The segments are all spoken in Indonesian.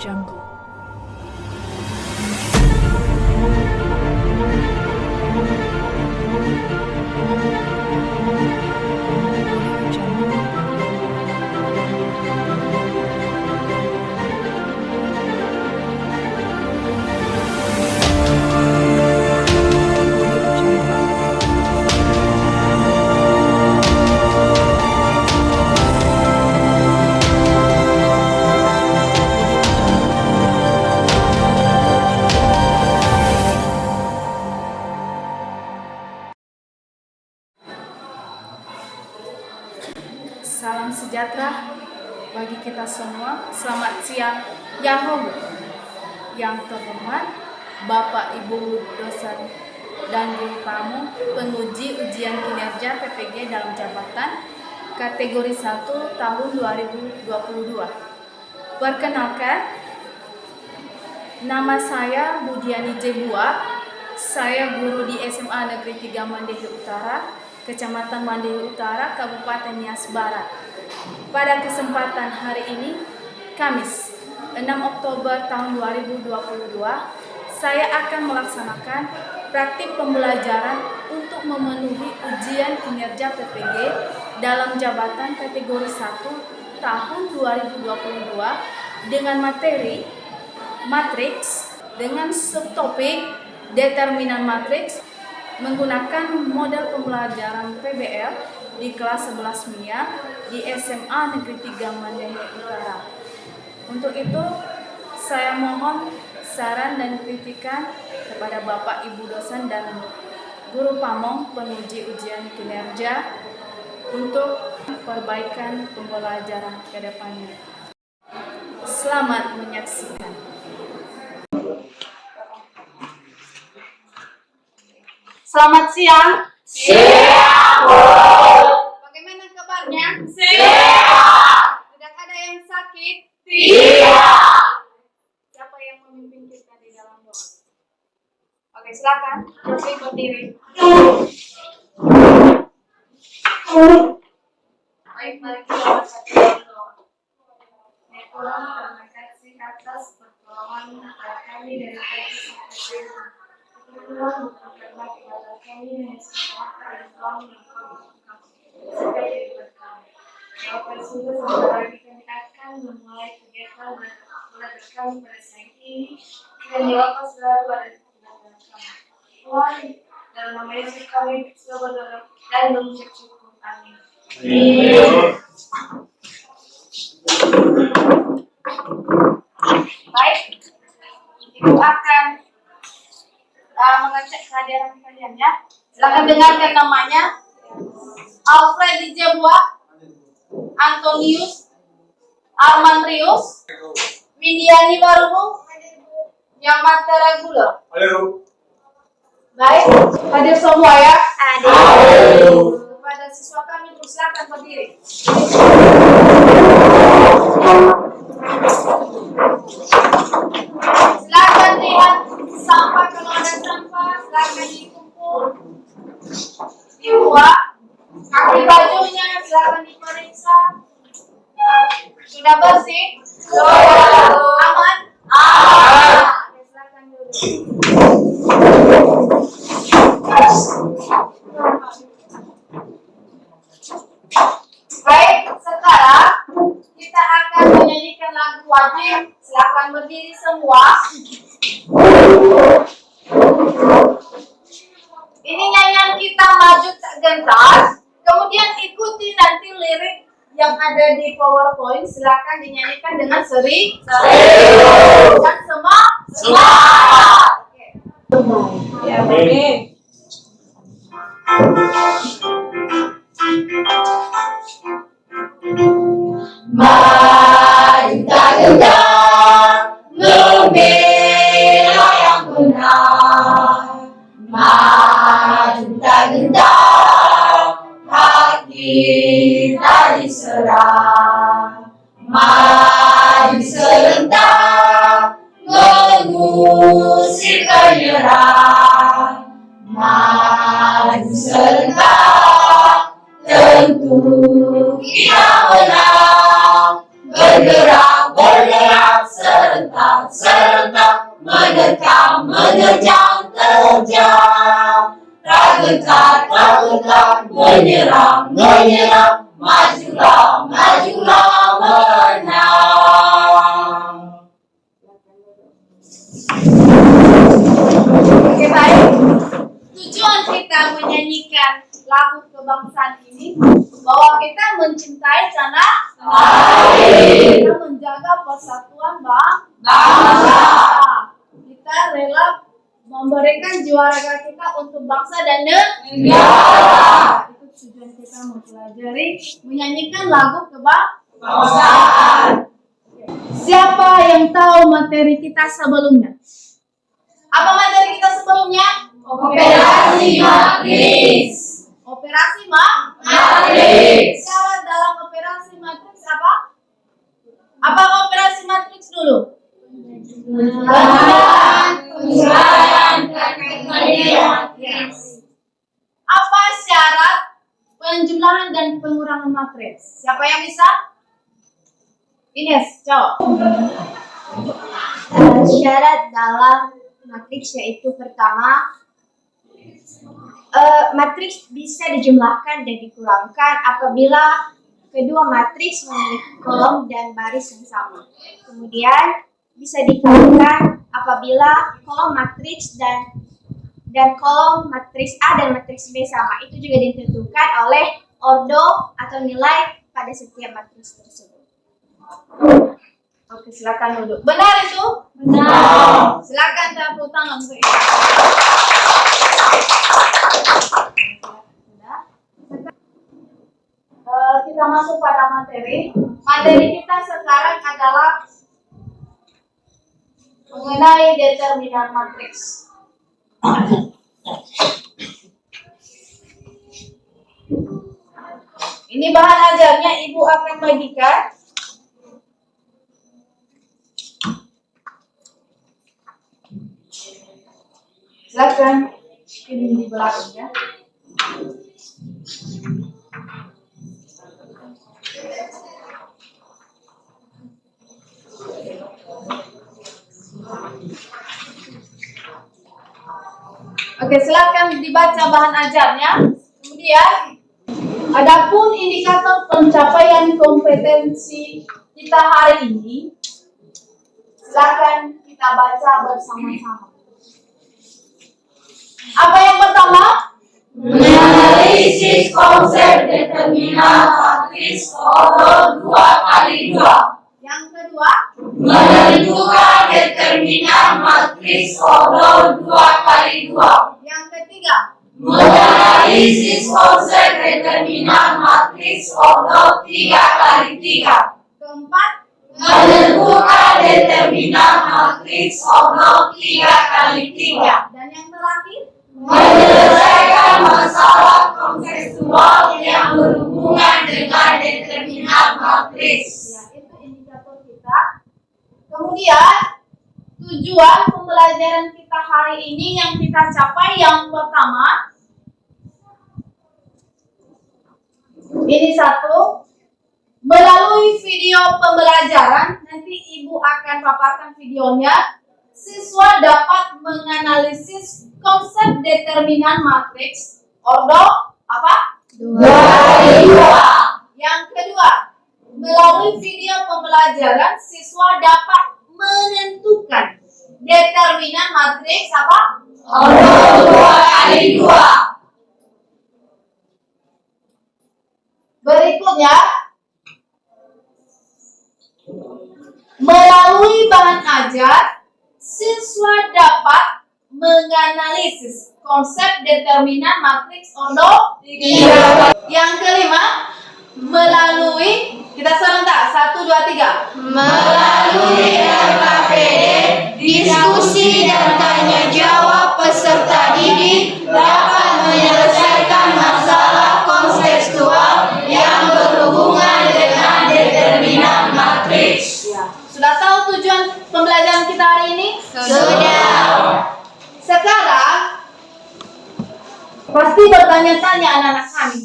Jungle. Salam sejahtera bagi kita semua. Selamat siang Yahoo. Yang terhormat Bapak Ibu dosen dan guru tamu penguji ujian kinerja PPG dalam jabatan kategori 1 tahun 2022. Perkenalkan, nama saya Budiani Jebua. Saya guru di SMA Negeri 3 Mandehe Utara, Kecamatan Mandehe Utara, Kabupaten Nias Barat. Pada kesempatan hari ini, Kamis 6 Oktober tahun 2022, saya akan melaksanakan praktik pembelajaran untuk memenuhi ujian kinerja PPG dalam jabatan kategori 1 tahun 2022 dengan materi matriks dengan subtopik determinan matriks menggunakan model pembelajaran PBL di kelas 11 MIA di SMA Negeri 3 Mandehe Utara. Untuk itu, saya mohon saran dan kritikan kepada Bapak Ibu dosen dan guru pamong penguji ujian kinerja untuk perbaikan pembelajaran ke depannya. Selamat menyaksikan. Selamat siang. Siang, Bu. Bagaimana kabarnya? Sehat. Tidak ada yang sakit? Tidak. Siapa yang memimpin kita di dalam doa? Oke, silakan. Terus berdiri. Baik, mari kita baca doa. Ya Tuhan, terima kasih atas pertolongan kami dari pagi sampai siang. Tuhan, berkatlah kepada kami yang semua dan Tuhan yang kami supaya jadi berkah. Bapak sudah sebentar lagi kami akan memulai kegiatan dan belajar kami pada siang ini dan Bapak selalu ada di tengah-tengah kami. Tuhan, dalam nama Yesus kami sudah berdoa dan mengucap syukur. Amin. Baik, Ibu akan mengecek kehadiran kalian ya. Silakan dengarkan namanya. Alfred Jebua, Antonius Armandrius, Windiani Barubu, Nyamat Teragula. Baik, hadir semua ya. Hadir. Kepada siswa kami silakan berdiri. Silakan lihat sampah, kalau ada sampah silakan dikumpul, dibuang. Kaki bajunya silakan diperiksa. Sudah bersih? Sudah. Aman? Aman. Oke, silakan duduk. Baik, sekarang kita akan menyanyikan lagu wajib. Silakan berdiri semua. Ini nyanyian kita maju tak gentar. Kemudian ikuti nanti lirik yang ada di PowerPoint. Silakan dinyanyikan dengan seri dan semangat. Oke. Ya, oke. Maju tak gentar, membela yang benar. Maju tak gentar, hati tak diserah. Maju serentak, mengusir penyerang. Maju serentak, tentu kita menang. Bergerak serentak. serta menerkam, menerjang, terjang. Ragukan, ragukan, menyerang, menyerang, majulah, majulah, menang. Oke, baik. Tujuan kita menyanyikan lagu kebangsaan ini bahwa kita mencintai tanah air, kita menjaga persatuan bangsa, kita rela memberikan jiwa raga kita untuk bangsa dan negara. Itu tujuan kita mempelajari menyanyikan lagu kebangsaan. Siapa yang tahu materi kita sebelumnya? Apa materi kita sebelumnya? Operasi matriks. Operasi matriks. Syarat dalam operasi matriks apa? Apa operasi matriks dulu? Pengurangan kekalian. Yes. Apa syarat penjumlahan dan pengurangan matriks? Siapa yang bisa? Ines, jawab. Syarat dalam matriks yaitu pertama, matriks bisa dijumlahkan dan dikurangkan apabila kedua matriks memiliki kolom dan baris yang sama. Kemudian bisa dikalikan apabila kolom matriks dan kolom matriks A dan matriks B sama. Itu juga ditentukan oleh ordo atau nilai pada setiap matriks tersebut. Oke, silakan duduk. Benar itu? Benar. Silakan tepuk tangan untuk itu. Kita masuk pada materi. Materi kita sekarang adalah mengenai determinan matriks. Ini bahan ajarnya Ibu akan bagikan. Silakan ini di belakang ya. Oke, silakan dibaca bahan ajarnya. Kemudian, adapun indikator pencapaian kompetensi kita hari ini, silakan kita baca bersama-sama. Apa yang pertama? Menganalisis konsep determinan matriks ordo 2x2. Yang kedua? Menentukan determinan matriks ordo 2x2. Yang ketiga? Menganalisis konsep determinan matriks ordo 3x3. Keempat? Menentukan determinan matriks ordo 3x3. Dan yang terakhir? Menyelesaikan masalah kontekstual yang berhubungan dengan determinan matriks. Ya, itu indikator kita. Kemudian, tujuan pembelajaran kita hari ini yang kita capai yang pertama, ini satu, melalui video pembelajaran, nanti Ibu akan paparkan videonya, siswa dapat menganalisis konsep determinan matriks ordo apa? 2x2. Yang kedua, melalui video pembelajaran, siswa dapat menentukan determinan matriks apa? Ordo 2x2. Berikutnya, melalui bahan ajar, siswa dapat menganalisis konsep determinan matriks ordo 3. Yang kelima, melalui, kita serentak, 1, 2, 3. Melalui RKPD, diskusi dan tanya jawab peserta didik dapat menyelesaikan masalah kontekstual yang berhubungan dengan determinan matriks. Sudah tahu tujuan pembelajaran kita hari ini? Sudah. Sekarang, pasti bertanya-tanya anak-anak kami.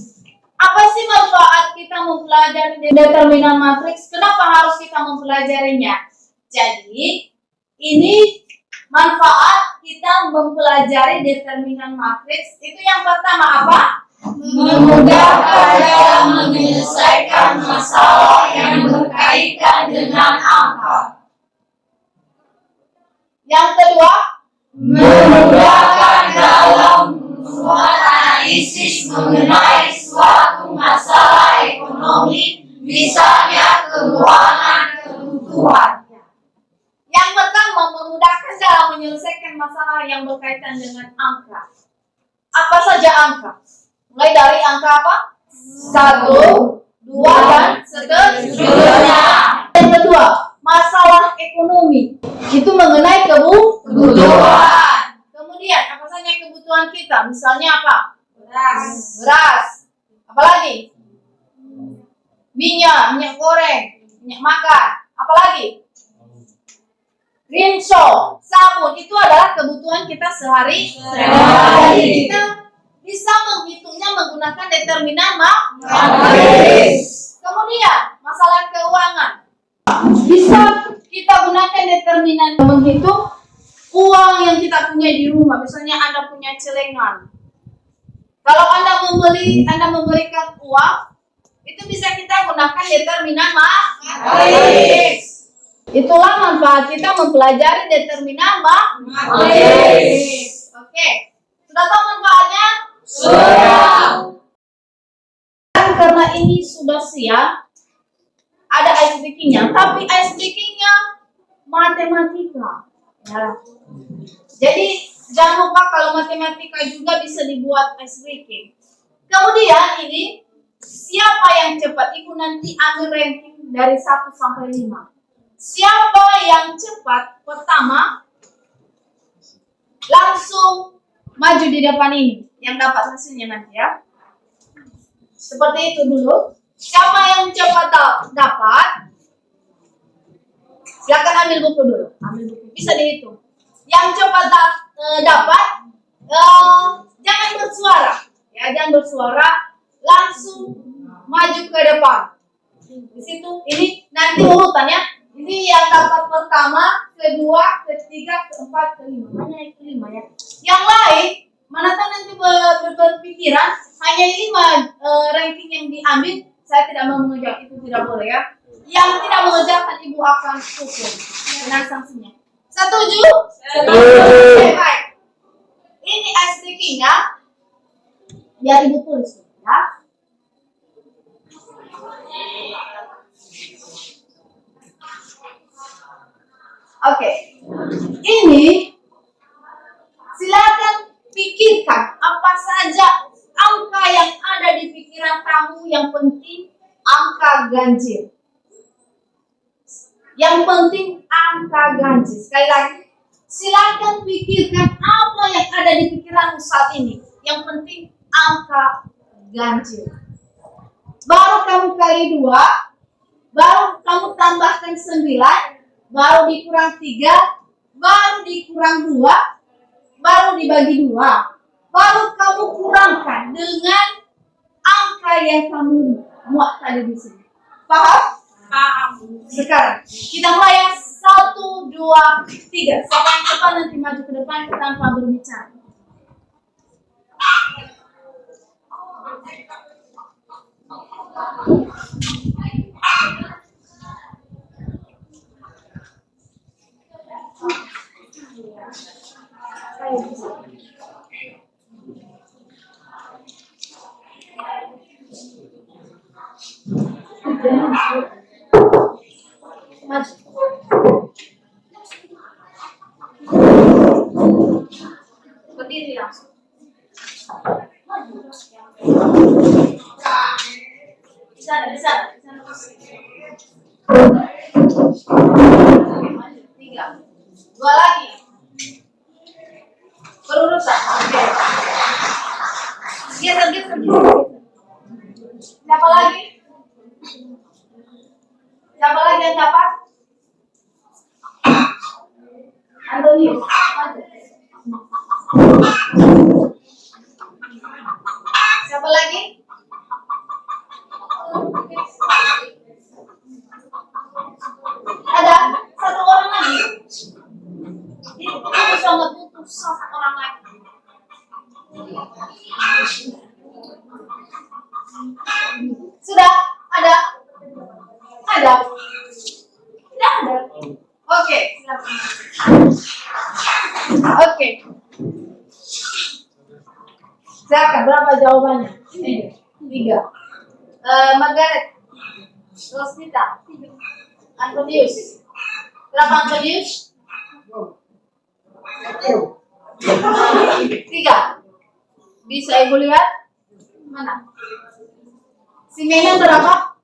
Apa sih manfaat kita mempelajari determinan matriks? Kenapa harus kita mempelajarinya? Jadi, ini manfaat kita mempelajari determinan matriks. Itu yang pertama apa? Memudahkan dalam menyelesaikan masalah yang berkaitan dengan angka. Yang kedua, Memudahkan dalam membuat analisis mengenai suatu masalah ekonomi, misalnya keuangan kebutuhan. yang pertama memudahkan dalam menyelesaikan masalah yang berkaitan dengan angka. Apa saja angka? Mulai dari angka apa? 1, 2, dan seterusnya. Yang kedua, masalah ekonomi. Itu mengenai kebutuhan. Kemudian, apa saja kebutuhan kita? Misalnya apa? Beras. Apalagi? Minyak goreng, minyak makan. Apalagi? Rinso, sabun. Itu adalah kebutuhan kita sehari-hari. Kita bisa menghitungnya menggunakan determinan matriks. Kemudian, masalah keuangan. Bisa kita gunakan determinan menghitung uang yang kita punya di rumah. Misalnya Anda punya celengan. Kalau Anda memberikan uang, itu bisa kita gunakan determinan matriks. Itulah manfaat kita mempelajari determinan matriks. Oke. Sudah tahu manfaatnya? Sudah. Karena ini sudah siap, ada ice breaking-nya, tapi ice breaking-nya matematika. Ya. Jadi jangan lupa kalau matematika juga bisa dibuat ice breaking. Kemudian ini siapa yang cepat? Ibu nanti ambil ranking dari 1 sampai 5. Siapa yang cepat pertama langsung maju di depan ini yang dapat hasilnya nanti ya. Seperti itu dulu. Siapa yang cepat dapat? Silakan ambil buku dulu. Ambil buku. Bisa dihitung. Yang cepat dapat jangan bersuara. Ya, jangan bersuara. Langsung maju ke depan. Di situ ini nanti urutannya. Ini yang dapat pertama, kedua, ketiga, keempat, kelima. Hanya yang kelima ya. Yang lain, mana tahu nanti berpikiran hanya 5 ranking yang diambil. Saya tidak mau mengejar, itu tidak boleh ya. Yang tidak mengejarkan ibu akan hukum dengan sanksinya. Setuju? Setuju. Baik. Ini SDK-nya. Biar ibu tulis ya. Oke, ini silakan pikirkan apa saja angka yang ada di pikiran kamu. Yang penting angka ganjil. Yang penting angka ganjil. Sekali lagi, silakan pikirkan apa yang ada di pikiranmu saat ini. Yang penting angka ganjil. Baru kamu kali 2, baru kamu tambahkan 9. Baru dikurang 3, baru dikurang 2, baru dibagi 2, baru kamu kurangkan dengan angka yang kamu muat tadi di sini. Paham? Paham. Sekarang kita mulai yang 1, 2, 3. Siapa yang cepat nanti maju ke depan tanpa berbicara. Berdiri langsung. Bisa. 3. 2 lagi. Berurutan. Oke. Geser. Siapa lagi? Siapa lagi yang dapat? Antonius. Siapa lagi? Ada 1 orang lagi. Sudah ada? Ada? Tidak ada. Oke, silakan. Oke. Silakan, berapa jawabannya? 3. Margaret, Rosnita, Antonius. Berapa Antonius? 3. Bisa ibu lihat? Mana? Si Menan berapa?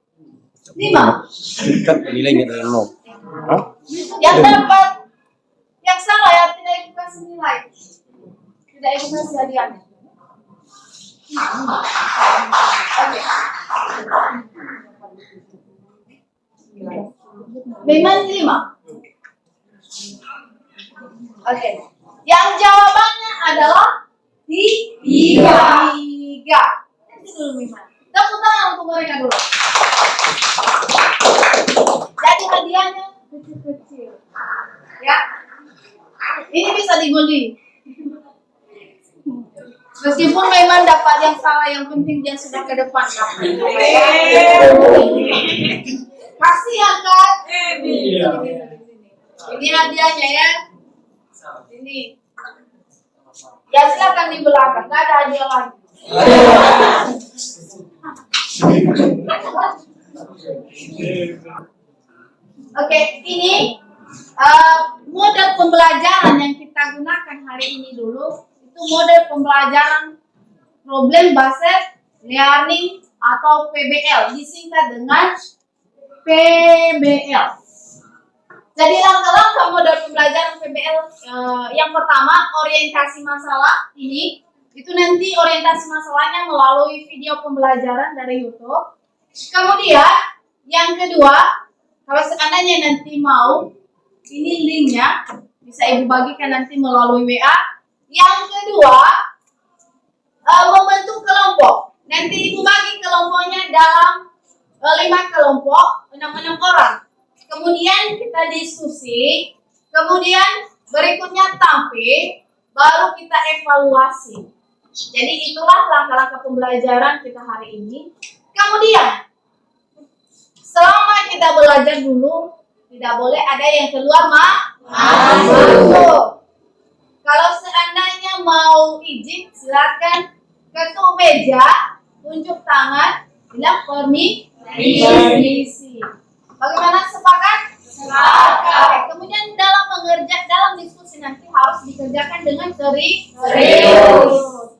5. Kan nilainya dari 0. Yang dapat, yang salah ya tidak ibu kasih nilai. Tidak ibu kasih hadiahnya. Oke. Memang 5. Oke. Yang jawabannya adalah 3. Nanti dulu Miman. Tepuk tangan untuk mereka dulu. Jadi hadiahnya kecil-kecil. Ya. Ini bisa dibeli. Meskipun memang dapat yang salah, yang penting dia sudah ke depan. Kasih ya Kak. Ini hadiahnya ya. Ini. Ya silakan di belakang, nggak ada hadiah lagi. Oke, ini model pembelajaran yang kita gunakan hari ini dulu. Itu model pembelajaran problem based learning atau PBL, disingkat dengan PBL. Jadi langkah-langkah model pembelajaran PBL yang pertama orientasi masalah ini itu nanti orientasi masalahnya melalui video pembelajaran dari YouTube. Kemudian yang kedua, kalau seandainya nanti mau, ini linknya bisa ibu bagikan nanti melalui WA. Yang kedua, membentuk kelompok. Nanti ibu bagi kelompoknya dalam 5 kelompok, 6 orang. Kemudian kita diskusi, kemudian berikutnya tampil, baru kita evaluasi. Jadi itulah langkah-langkah pembelajaran kita hari ini. Kemudian, selama kita belajar dulu, tidak boleh ada yang keluar masuk. Kalau seandainya mau izin, silakan ketuk meja, tunjuk tangan, bilang permisi. Bagaimana, sepakat? Sepakat. Kemudian dalam diskusi nanti harus dikerjakan dengan serius.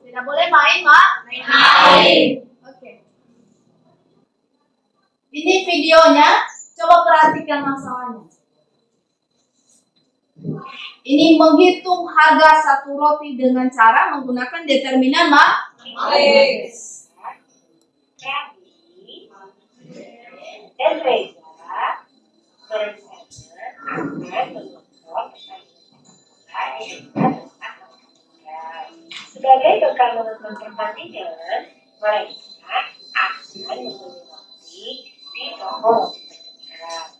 Tidak boleh main. Oke. Ini videonya, coba perhatikan masalahnya. Ini menghitung harga satu roti dengan cara menggunakan determinan matriks. Dan Reza sebagai bekal menonton pertandingan, mereka akan membeli di toko terdekat.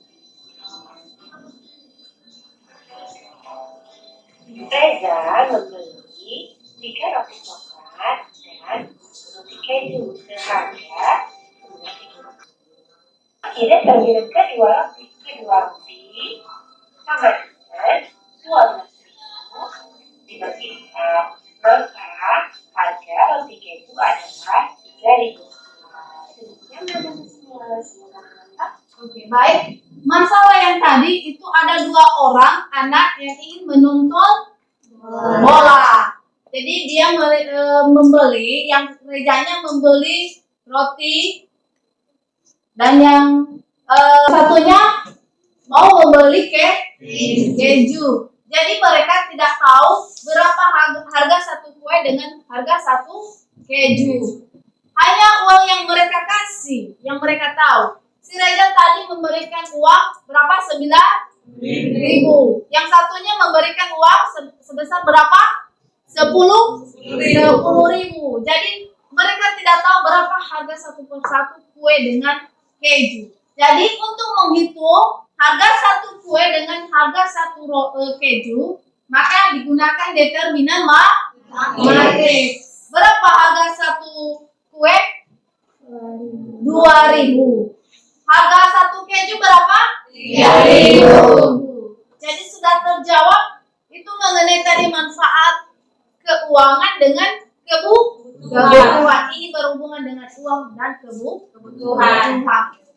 Reza membeli 3 roti coklat dan roti keju seharga akhirnya tergiring kedua roti sama dengan 12.000 dibagikan, maka harga roti keju adalah 3.000. Oke, baik. Masalah yang tadi itu ada 2 orang anak yang ingin menonton bola. Jadi dia membeli, yang Rezanya membeli roti dan yang satunya mau membeli keju. Jadi mereka tidak tahu berapa harga satu kue dengan harga satu keju. Hanya uang yang mereka kasih, yang mereka tahu. Si Reza tadi memberikan uang berapa? 9.000. Yang satunya memberikan uang sebesar berapa? 10.000. Jadi mereka tidak tahu berapa harga satu persatu kue dengan keju. Jadi untuk menghitung harga satu kue dengan harga satu keju, maka digunakan determinan matriks. Berapa harga satu kue? 2.000. Harga satu keju berapa? 3.000. Jadi sudah terjawab itu mengenai tadi manfaat keuangan dengan kebutuhan. Ini berhubungan dengan uang dan kebutuhan.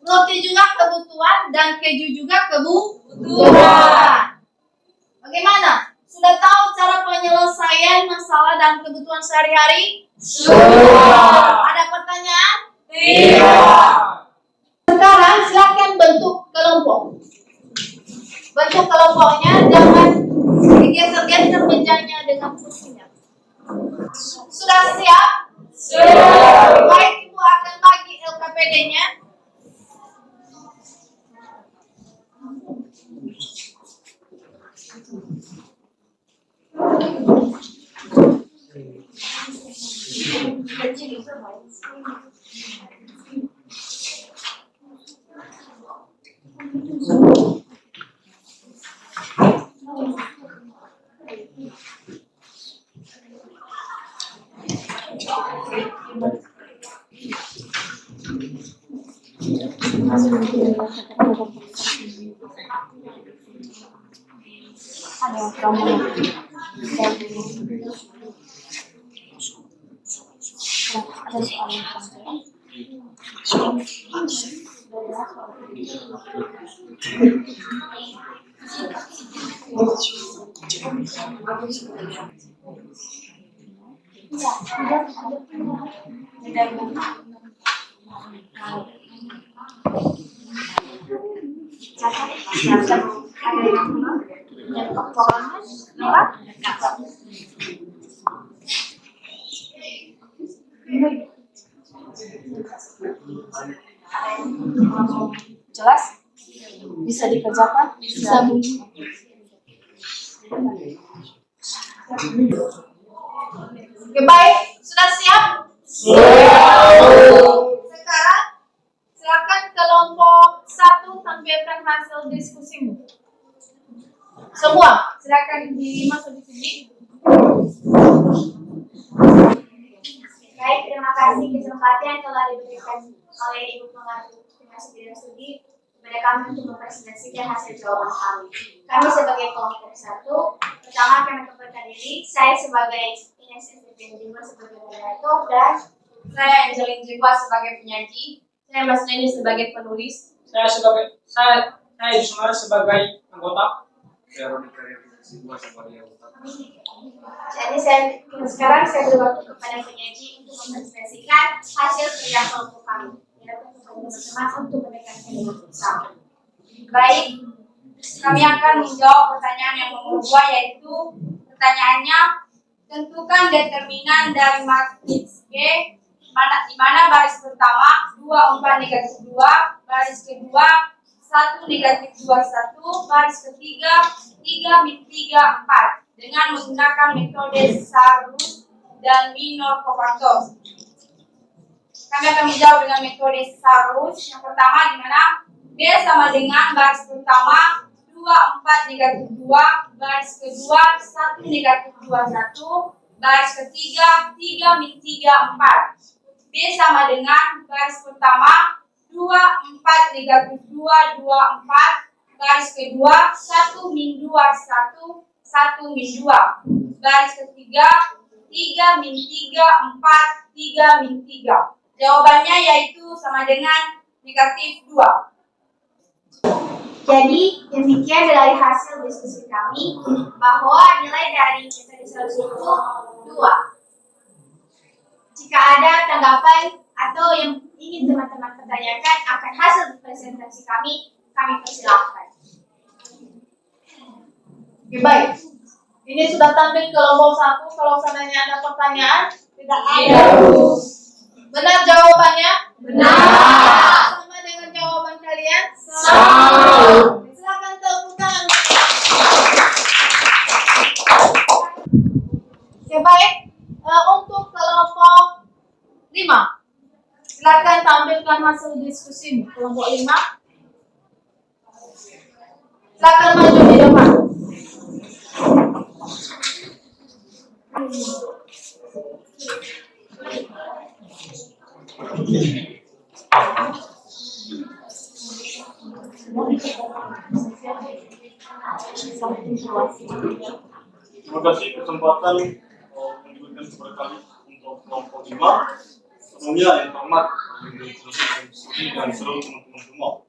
Roti juga kebutuhan dan keju juga kebutuhan. Bagaimana? Sudah tahu cara penyelesaian masalah dan kebutuhan sehari-hari? Sudah. Ada pertanyaan? Tidak. Sekarang silakan bentuk kelompok. Bentuk kelompoknya jangan digeser-geser mejanya dengan kursinya. Sudah siap? Sudah. Baik, Ibu akan bagi LKPD-nya. Jelas? Bisa dikerjakan? Bisa, Bu. Oke, baik. Sudah siap? Sekarang silakan kelompok 1 tampilkan hasil diskusimu. Semua, silakan dimasuk di sini. Baik, terima kasih kesempatan yang telah diberikan oleh Ibu Pengarah Bidang Studi kepada kami untuk mempresentasikan hasil jawaban kami. Kami sebagai kelompok 1, pertama akan memperkenalkan diri. Saya sebagai Ines Jimba sebagai moderator dan Saya Angelin Jimba sebagai penyaji. saya Mas Neni sebagai penulis. Saya Yusmar sebagai anggota. Jadi sekarang saya beri waktu kepada penyaji untuk mempresentasikan hasil kerja kelompok kami. Teman-teman untuk menekankan dengan bersama. Baik, kami akan menjawab pertanyaan yang nomor 2, yaitu pertanyaannya, tentukan determinan dari matriks G di mana baris pertama 2, 4, negatif 2, baris kedua 1, negatif 2, 1, baris ketiga 3, min 3, 4 dengan menggunakan metode Sarus dan minor cofactor. Kami akan menjawab dengan metode Sarus. Yang pertama di mana B sama dengan baris pertama 2, 4, negatif 2, baris kedua 1, negatif 2, 1, baris ketiga 3, min 3, 4. B sama dengan baris pertama 2, 4, negatif 2, 2, 4, baris kedua 1, min 2, 1, 1, min 2, baris ketiga 3, min 3, 4, 3, min 3. Jawabannya yaitu sama dengan negatif 2. Jadi demikian dari hasil diskusi kami bahwa nilai dari metode Sarus itu 2. Jika ada tanggapan atau yang ingin teman-teman pertanyakan akan hasil presentasi kami persilahkan. Oke, baik. Ini sudah tampil kelompok 1. Kalau seandainya ada pertanyaan, tidak ada. Benar jawabannya? Benar. Sama dengan jawaban kalian? Sama. Silakan tepuk tangan. Oke, baik. Untuk kelompok 5, silakan tampilkan hasil diskusimu. Kelompok 5, silakan maju di depan. Terima kasih kesempatan yang diberikan kepada kami untuk kelompok 5. Sebelumnya yang terhormat dan seluruh teman-teman semua.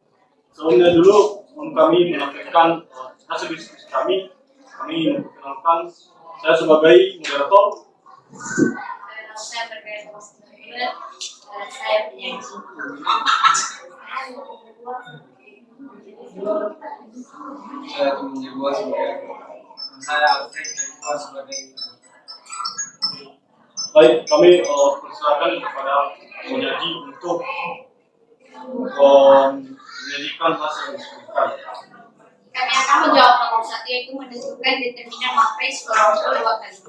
Sebelumnya dulu kami menampilkan hasil diskusi kami. Kami memperkenalkan saya sebagai moderator. Saya terkait saya penyanyi. Saya teman Jawa sebagai saya Alfred Jawa sebagai Baik, kami persilakan kepada penyaji untuk menyajikan hasil diskusi kami. Kami akan menjawab nomor 1, yaitu menentukan determinan matris berordo 2 kali 2.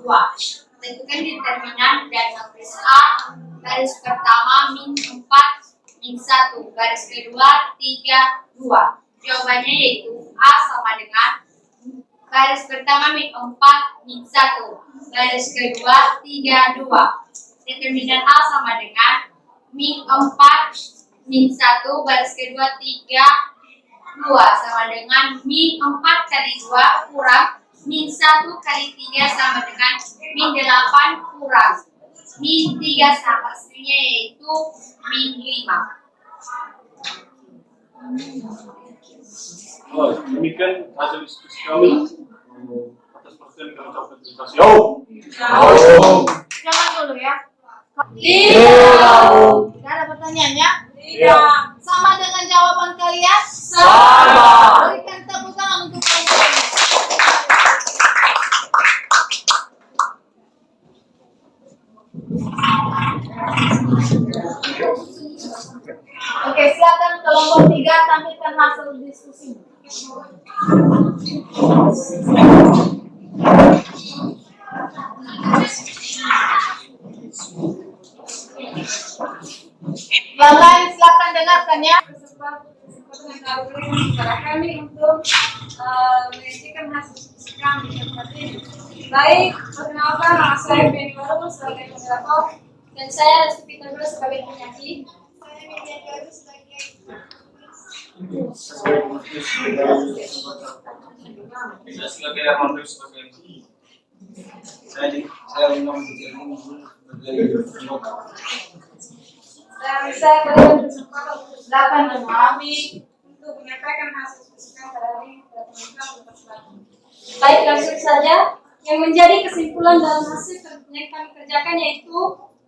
Tentukan determinan dan matris A garis pertama min 4 min 1 garis kedua 3 2. Jawabannya yaitu A sama dengan garis pertama min 4 min 1 garis kedua 3 2. Determinan A sama dengan min 4 min 1 garis kedua 3 2 sama dengan min 4 kali 2 kurang min 1 kali 3 sama dengan min 8 kurang min 3 sama hasilnya yaitu min 5. Demikian hasil diskusi kami. Atas perhatian kami ucapkan terima kasih. Jangan dulu ya. Tidak. Tidak ada pertanyaannya? Tidak. Sama dengan jawaban kalian? Sama. Berikan tepuk tangan untuk kalian. Oke, silakan kelompok 3 tampilkan hasil diskusi. Yang lain silakan dengarkan ya. Kesempatan kepada kami untuk menyajikan hasil diskusi kami seperti ini. Baik, perkenalkan nama saya Benny Waru sebagai moderator dan saya Restu Pitagora sebagai penyanyi. Saya Media Garu sebagai Saya sebagai Armando sebagai saya Imam Bukirmu sebagai dan saya berikan kesempatan untuk Silakan memahami. untuk menyampaikan hasil diskusi kami pada hari ini kepada teman-teman untuk persilakan. Baik, langsung saja. Yang menjadi kesimpulan dalam hasil yang kami kerjakan yaitu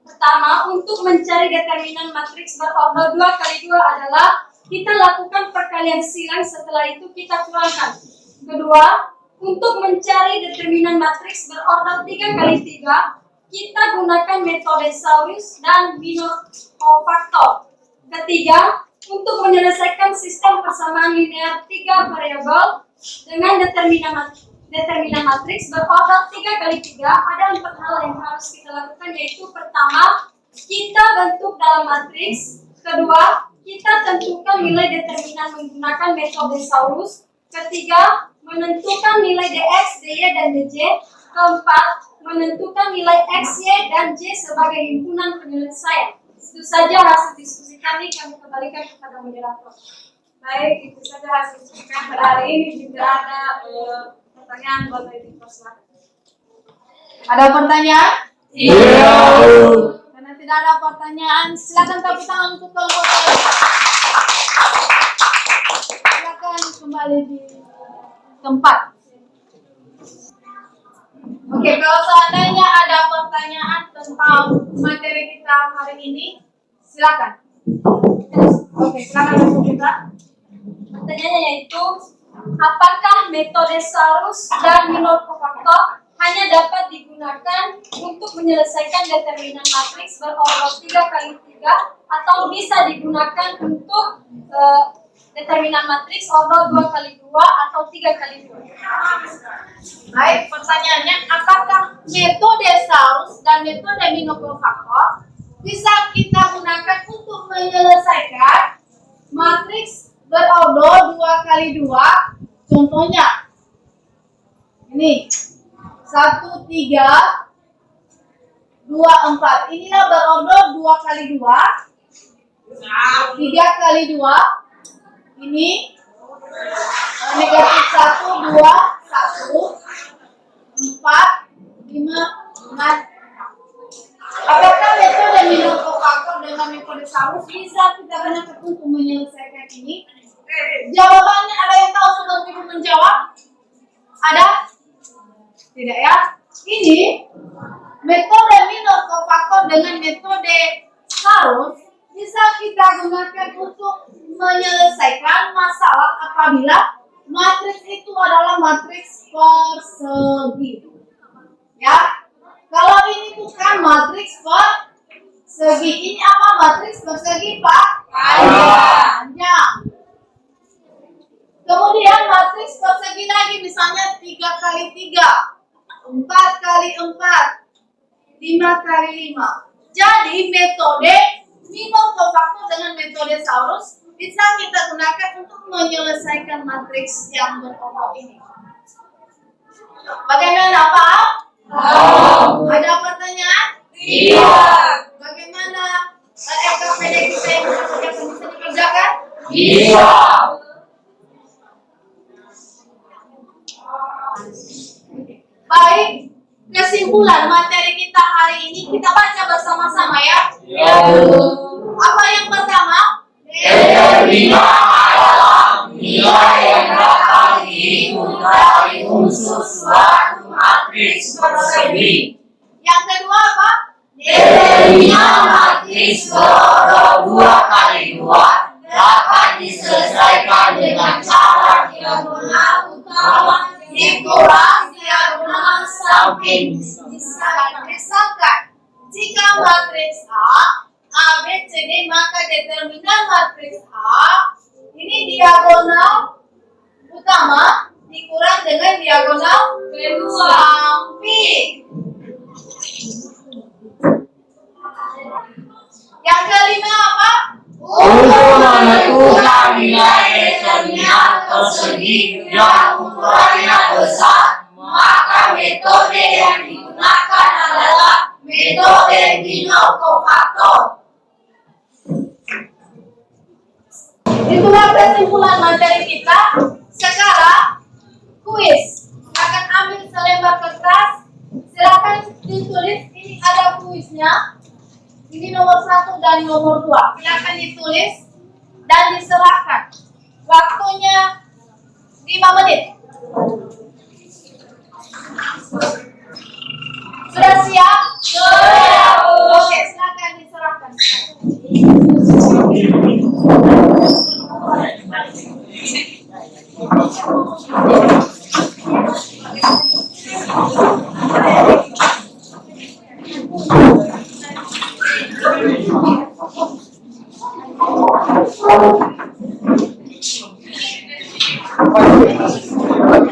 pertama, untuk mencari determinan matriks berordo 2 kali 2 adalah kita lakukan perkalian silang, setelah itu kita kurangkan. Kedua, untuk mencari determinan matriks berordo 3 kali 3, kita gunakan metode Saurus dan Binom faktor. Ketiga, untuk menyelesaikan sistem persamaan linear 3 variabel dengan determinan matriks berordo 3 kali 3, ada 4 hal yang harus kita lakukan, yaitu pertama, kita bentuk dalam matriks. Kedua, kita tentukan nilai determinan menggunakan metode Saurus. Ketiga, menentukan nilai dx, dy, dan dj. Keempat, menentukan nilai x, y, dan j sebagai himpunan penyelesaian. Itu saja hasil diskusi kami kembalikan kepada moderator. Baik, itu saja hasil diskusi kami pada hari ini. Jika ada pertanyaan, boleh dipersilakan. Ada pertanyaan? Tidak. Karena tidak ada pertanyaan, silakan tepuk tangan untuk kelompok 3. Silakan kembali di tempat. Oke, kalau seandainya ada pertanyaan tentang materi kita hari ini, silakan. Oke, silakan untuk kita. Pertanyaannya yaitu, apakah metode Saurus dan Binom faktor hanya dapat digunakan untuk menyelesaikan determinan matriks berordo 3 kali 3 atau bisa digunakan untuk determinan matriks ordo 2 kali 2 atau 3 kali 2? Baik, pertanyaannya, apakah metode Saurus dan metode Binom faktor bisa kita gunakan untuk menyelesaikan matriks berordo 2 kali 2? Contohnya, ini 1, 3, 2, 4. Inilah berordo 2 kali 2. 3 kali 2. Ini negatif 1, 2, 1. 4, 5, 6. Apakah metode minokofaktor dengan metode Saurus bisa kita gunakan untuk menyelesaikan ini? Jawabannya ada yang tahu sebelum ibu menjawab? Ada? Tidak ya? Ini metode minokofaktor dengan metode Saurus bisa kita gunakan untuk menyelesaikan masalah apabila matriks itu adalah matriks persegi. Ya, kalau ini bukan matriks persegi, ini apa matriks persegi, Pak? Panjang. Kemudian matriks persegi lagi, misalnya 3 kali 3, 4 kali 4, 5 kali 5. Jadi metode minokofaktor dengan metode Saurus bisa kita gunakan untuk menyelesaikan matriks yang berkelompok ini. Bagaimana, Pak? Ada pertanyaan? Tidak. Bagaimana LKPD kita yang bisa dikerjakan? Bisa. Baik, kesimpulan materi kita hari ini kita baca bersama-sama ya. Apa yang pertama? Determinan adalah nilai yang dapat dihitung dari unsur suatu matriks persegi. Yang kedua apa? Determinan matriks berorder 2 kali 2 dapat diselesaikan dengan cara diagonal utama dikurang diagonal samping. Misalkan jika matriks A, B, C, D, maka determinan matriks A ini diagonal utama dikurang dengan diagonal kedua samping. Yang kelima apa? Untuk menentukan nilai determinan persegi yang ukurannya besar, maka metode yang digunakan adalah metode minokofaktor. Itulah kesimpulan materi kita. Sekarang kuis. Akan ambil selembar kertas. Silakan ditulis. Ini ada kuisnya. Ini nomor 1 dan nomor 2. Silakan ditulis dan diserahkan. Waktunya 5 menit. Sudah siap? Siap. Oke, silakan diserahkan.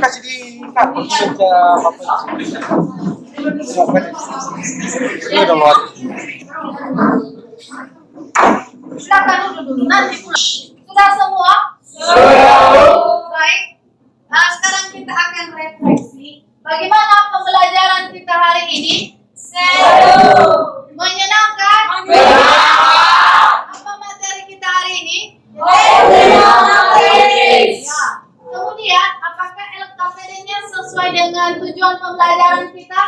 Kasih di kantor kerja apa ini nomor. Silakan dulu nanti pulang. Sudah semua? Baik. Nah, sekarang kita akan refleksi. Bagaimana pembelajaran kita hari ini? Seru. Menyenangkan? Apa materi kita hari ini? Ya. Kemudian, apakah LKPD-nya sesuai dengan tujuan pembelajaran kita?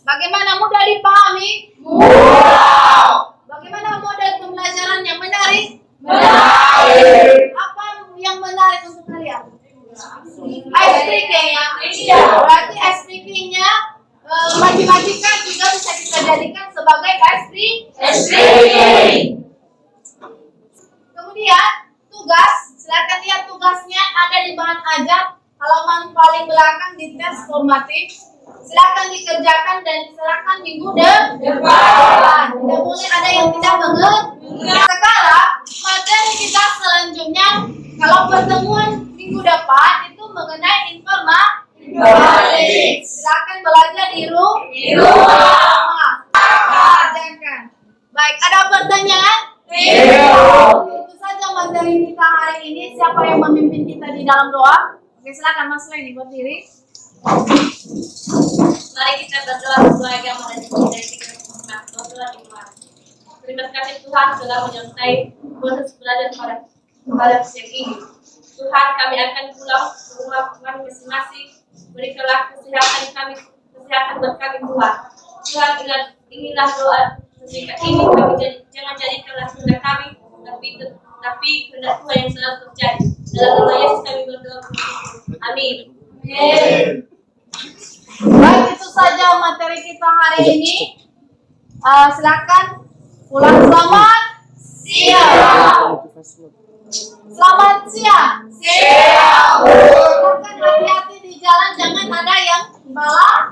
Bagaimana, mudah dipahami? Bagaimana model pembelajarannya? Menarik? Apa yang menarik untuk kalian? Ice breaking ya? Berarti ice breaking-nya matematika juga bisa kita jadikan sebagai ice breaking. Kemudian tugas, silakan lihat tugasnya ada di bahan ajar halaman paling belakang di tes formatif. Silakan dikerjakan dan diserahkan minggu depan. Tidak boleh ada yang tidak mengerti. Sekarang materi kita selanjutnya kalau pertemuan minggu depan itu mengenai informatik. Silakan belajar di rumah. Kerjakan. Baik, ada pertanyaan? Itu saja materi kita hari ini. Siapa yang memimpin kita di dalam doa? Oke, silakan Mas Leni buat diri. Mari kita berdoa sesuai agama dan dari kita berdoa dimulai. Terima kasih Tuhan telah menyertai proses belajar pada siang ini. Tuhan, kami akan pulang ke rumah kami masing-masing. Berikanlah kesehatan buat kami Tuhan. Tuhan, inilah doa singkat ini kami jangan jadikanlah kehendak kami, tapi kehendak Tuhan yang selalu terjadi. Dalam nama Yesus kami berdoa. Amin. Baik, itu saja materi kita hari ini. Silakan pulang selamat siang. Selamat siang. Silakan hati-hati di jalan, jangan ada yang balap.